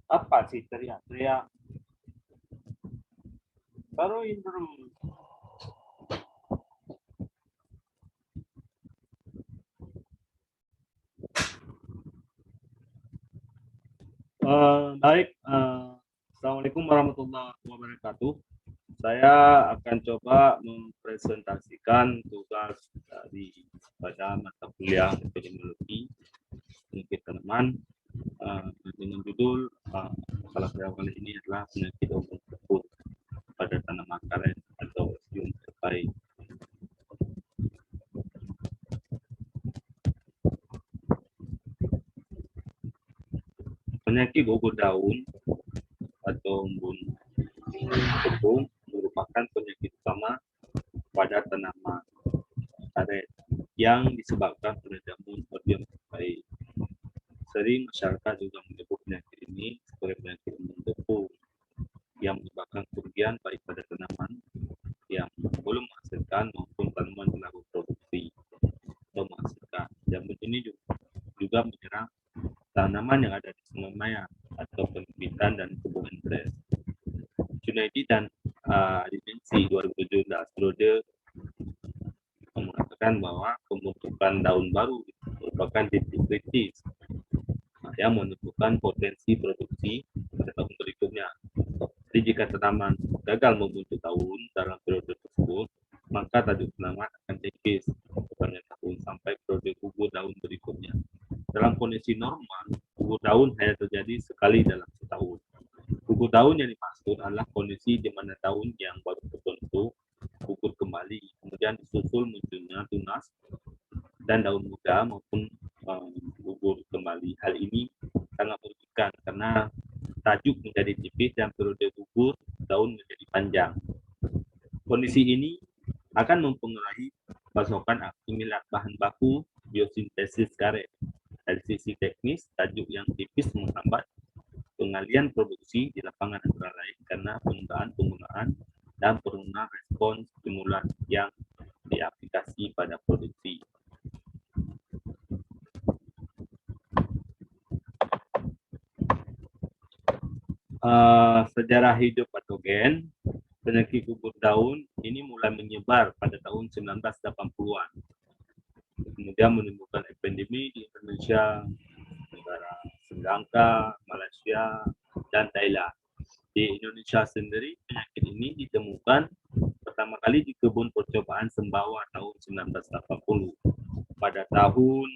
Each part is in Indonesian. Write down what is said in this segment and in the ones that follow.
Apa sih teriak-teriak? Taruh intro. Baik, Assalamualaikum warahmatullahi wabarakatuh. Saya akan coba mempresentasikan tugas pada mata kuliah epidemiologi penyakit tanaman dengan judul masalah saya kali ini adalah penyakit ombong tersebut pada tanaman karet atau Ostium terkait. Penyakit gugur daun atau embun tepung merupakan penyakit utama pada tanaman karet yang disebabkan oleh jamur Ostium terkait. Sering masyarakat juga menyebut penyakit ini sebagai penyakit embun tepung yang menyebabkan kerugian baik pada tanaman yang belum menghasilkan maupun tanaman telah berproduksi atau menghasilkan. Jamur ini juga menyerang tanaman yang ada di sungai maya atau penerbitan dan kebun interest. Junaidi dan Dimensi 2017 periode mengatakan bahwa pembentukan daun baru merupakan titik kritis yang menentukan potensi produksi pada tahun berikutnya. Jadi jika tanaman gagal membentuk daun dalam periode tersebut, maka tajuk tanaman akan tekis sepanjang tahun sampai periode gugur daun berikutnya. Dalam kondisi normal, gugur daun hanya terjadi sekali dalam setahun. Gugur daun yang dimaksud adalah kondisi di mana daun yang baru terbentuk gugur kembali, kemudian disusul munculnya tunas dan daun muda maupun gugur kembali. Hal ini sangat merugikan karena tajuk menjadi tipis dan periode gugur daun menjadi panjang. Kondisi ini akan mempengaruhi pasokan akumulat bahan baku biosintesis karet. Dari sisi teknis, tajuk yang tipis menghambat pengalian produksi di lapangan antara lain karena penundaan penggunaan dan penurunan respons stimulan yang diaplikasi pada produksi. Sejarah hidup patogen penyakit gugur daun ini mulai menyebar pada tahun 1980-an. Kemudian menimbulkan epidemi di Indonesia, negara Sri Lanka, Malaysia, dan Thailand. Di Indonesia sendiri, penyakit ini ditemukan pertama kali di kebun percobaan Sembawa tahun 1980. Pada tahun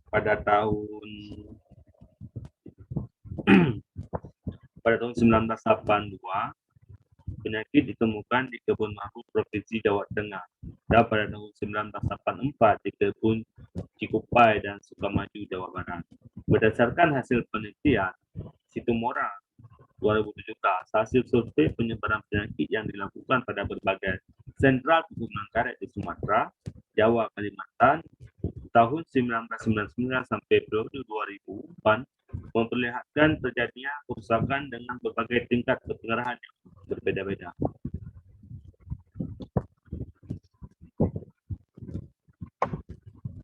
pada tahun 1982, penyakit ditemukan di Kebun Mangrove Provinsi Jawa Tengah. Dan pada tahun 1984 di Kebun Cikupai dan Sukamaju, Jawa Barat. Berdasarkan hasil penelitian Situmora 2017, hasil survei penyebaran penyakit yang dilakukan pada berbagai sentral perkebunan karet di Sumatera, Jawa, Kalimantan, tahun 1999 sampai periode 2000 memperlihatkan terjadinya kerusakan dengan berbagai tingkat keparahan yang berbeda-beda.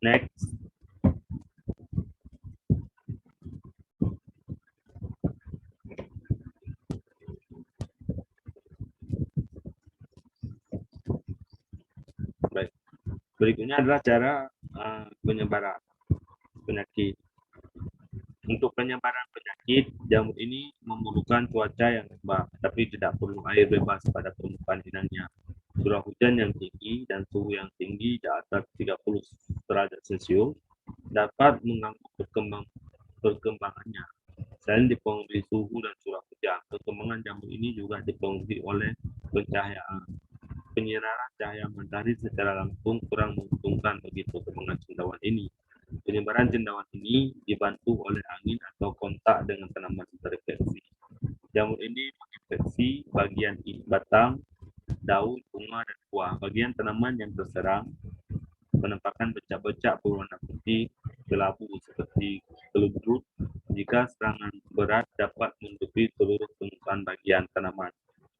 Next. Baik. Berikutnya adalah cara penyebaran penyakit. Untuk penyebaran penyakit, jamur ini memerlukan cuaca yang lembab, tapi tidak perlu air bebas pada permukaan inangnya. Curah hujan yang tinggi dan suhu yang tinggi di atas 30 derajat Celcius dapat mengganggu perkembangannya. Selain dipengaruhi suhu dan curah hujan, perkembangan jamur ini juga dipengaruhi oleh pencahayaan. Penyinaran cahaya matahari secara langsung kurang menguntungkan bagi perkembangan cendawan ini. Penyebaran cendawan ini dibantu oleh angin atau kontak dengan tanaman terinfeksi. Jamur ini menginfeksi bagian batang, daun, bunga, dan buah. Bagian tanaman yang terserang menampakkan bercak-bercak berwarna putih kelabu seperti keludruk. Jika serangan berat dapat menutupi seluruh permukaan bagian tanaman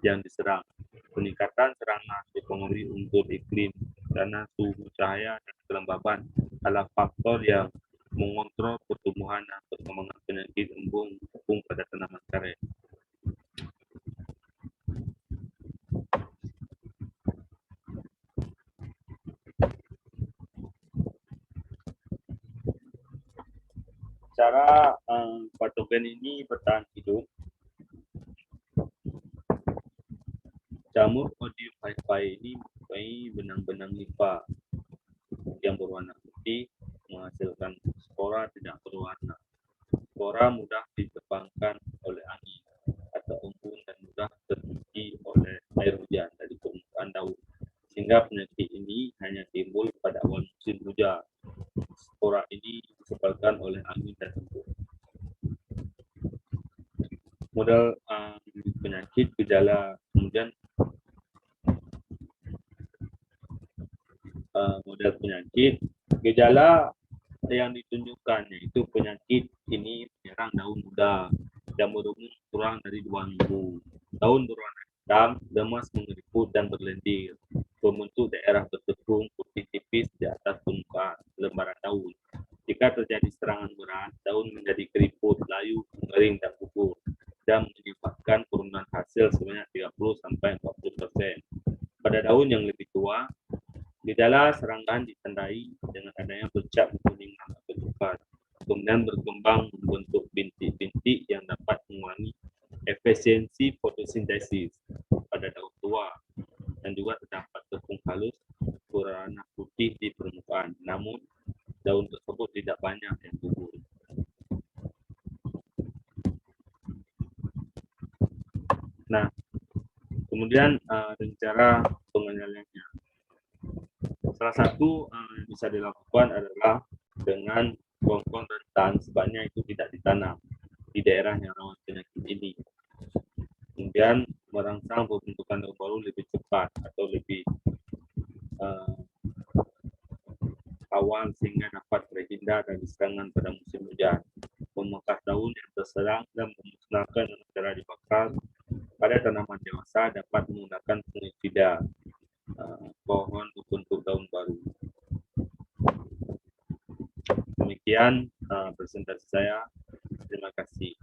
yang diserang. Peningkatan serangan dipengaruhi unsur iklim karena suhu cahaya dan kelembaban adalah faktor yang mengontrol pertumbuhan dan perkembangan penyakit embun berkecimpung pada tanaman karet. Cara patogen ini bertahan hidup. Jamur Odeophyllae ini mempunyai benang-benang limpa yang berwarna putih, menghasilkan spora tidak berwarna. Spora mudah ditebangkan oleh angin atau embun dan mudah tercuci oleh air hujan dari permukaan daun. Sehingga penyakit ini hanya timbul pada awal musim hujan. Spora ini disebarkan oleh angin dan embun. Model penyakit gejala, kemudian model penyakit gejala yang ditunjukkan yaitu penyakit ini menyerang daun muda yang berumur kurang dari 2 minggu. Daun berwarna hitam, lemas, mengeriput dan berlendir, membentuk daerah bertepung putih tipis di atas permukaan lembaran daun. Jika terjadi serangan berat, daun menjadi keriput, layu, mengering dan gugur dan menyebabkan penurunan hasil sebanyak 30-40%. Pada daun yang lebih tua, gejala serangan ditandai dengan adanya bercak kekuningan atau coklat, kemudian berkembang membentuk bintik-bintik yang dapat mengurangi efisiensi fotosintesis pada daun tua, dan juga terdapat tepung halus berwarna putih di permukaan, namun daun tersebut tidak banyak yang gugur. Nah, kemudian dengan cara pengendaliannya. Salah satu yang bisa dilakukan adalah dengan pohon rentan sebaiknya itu tidak ditanam di daerah yang rawan penyakit ini. Kemudian merangsang pembentukan daun baru lebih cepat atau lebih awal sehingga dapat terhindar dari serangan pada musim hujan. Memangkas daun yang terserang dan memusnahkan dengan cara dibakar pada tanaman dewasa dapat menggunakan fungisida pohon untuk daun baru. Demikian presentasi saya. Terima kasih.